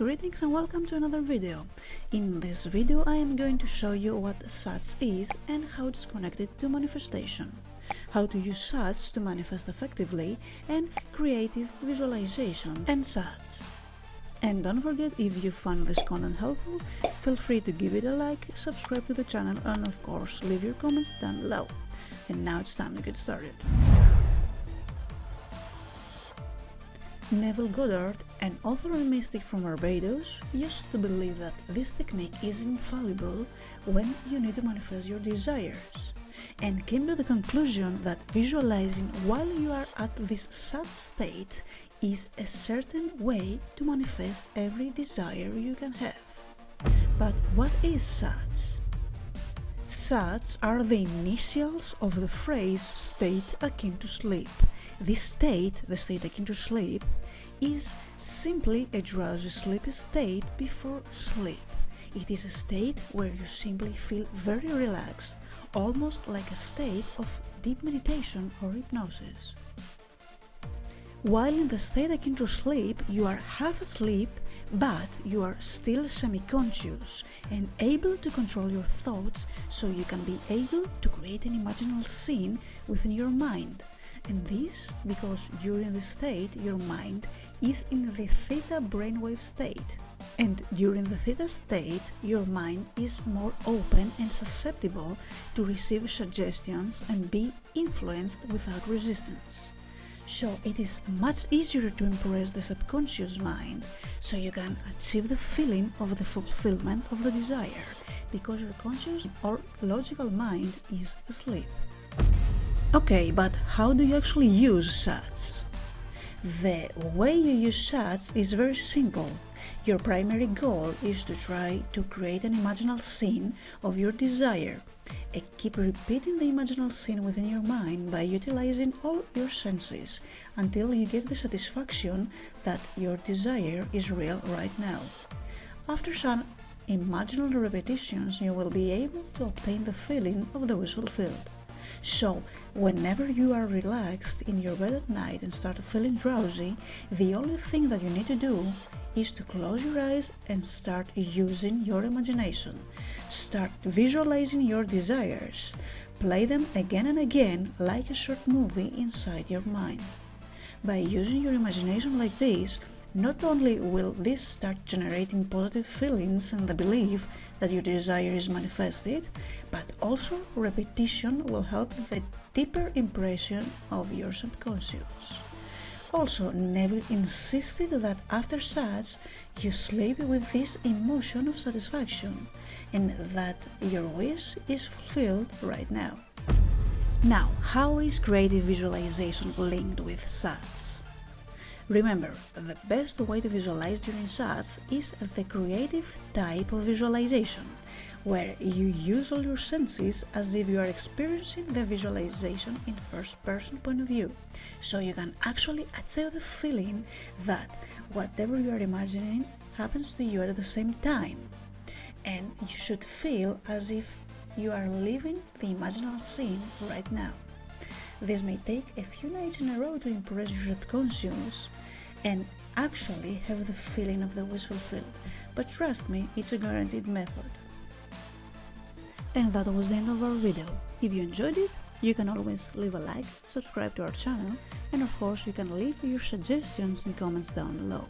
Greetings and welcome to another video. In this video I am going to show you what SATS is and how it's connected to manifestation, how to use SATS to manifest effectively, and creative visualization and SATS. And don't forget, if you found this content helpful, feel free to give it a like, subscribe to the channel, and of course leave your comments down below. And now it's time to get started. Neville Goddard, an author and mystic from Barbados, used to believe that this technique is infallible when you need to manifest your desires, and came to the conclusion that visualizing while you are at this SATS state is a certain way to manifest every desire you can have. But what is SATS? SATS are the initials of the phrase state akin to sleep. This state, the state akin to sleep, is simply a drowsy sleepy state before sleep. It is a state where you simply feel very relaxed, almost like a state of deep meditation or hypnosis. While in the state akin to sleep, you are half asleep, but you are still semi-conscious and able to control your thoughts, so you can be able to create an imaginal scene within your mind. And this because during this state your mind is in the theta brainwave state, and during the theta state your mind is more open and susceptible to receive suggestions and be influenced without resistance. So it is much easier to impress the subconscious mind, so you can achieve the feeling of the fulfillment of the desire, because your conscious or logical mind is asleep. Okay, but how do you actually use SATS? The way you use SATS is very simple. Your primary goal is to try to create an imaginal scene of your desire, and keep repeating the imaginal scene within your mind by utilizing all your senses until you get the satisfaction that your desire is real right now. After some imaginal repetitions, you will be able to obtain the feeling of the wish fulfilled. So, whenever you are relaxed in your bed at night and start feeling drowsy, the only thing that you need to do is to close your eyes and start using your imagination. Start visualizing your desires. Play them again and again like a short movie inside your mind. By using your imagination like this, not only will this start generating positive feelings and the belief that your desire is manifested, but also repetition will help the deeper impression of your subconscious. Also, Neville insisted that after SATS you sleep with this emotion of satisfaction, and that your wish is fulfilled right now. Now, how is creative visualization linked with SATS? Remember, the best way to visualize during SATS is the creative type of visualization, where you use all your senses as if you are experiencing the visualization in first-person point of view, so you can actually achieve the feeling that whatever you are imagining happens to you at the same time, and you should feel as if you are living the imaginal scene right now. This may take a few nights in a row to impress your subconscious and actually have the feeling of the wish fulfilled, but trust me, it's a guaranteed method. And that was the end of our video. If you enjoyed it, you can always leave a like, subscribe to our channel, and of course you can leave your suggestions and comments down below.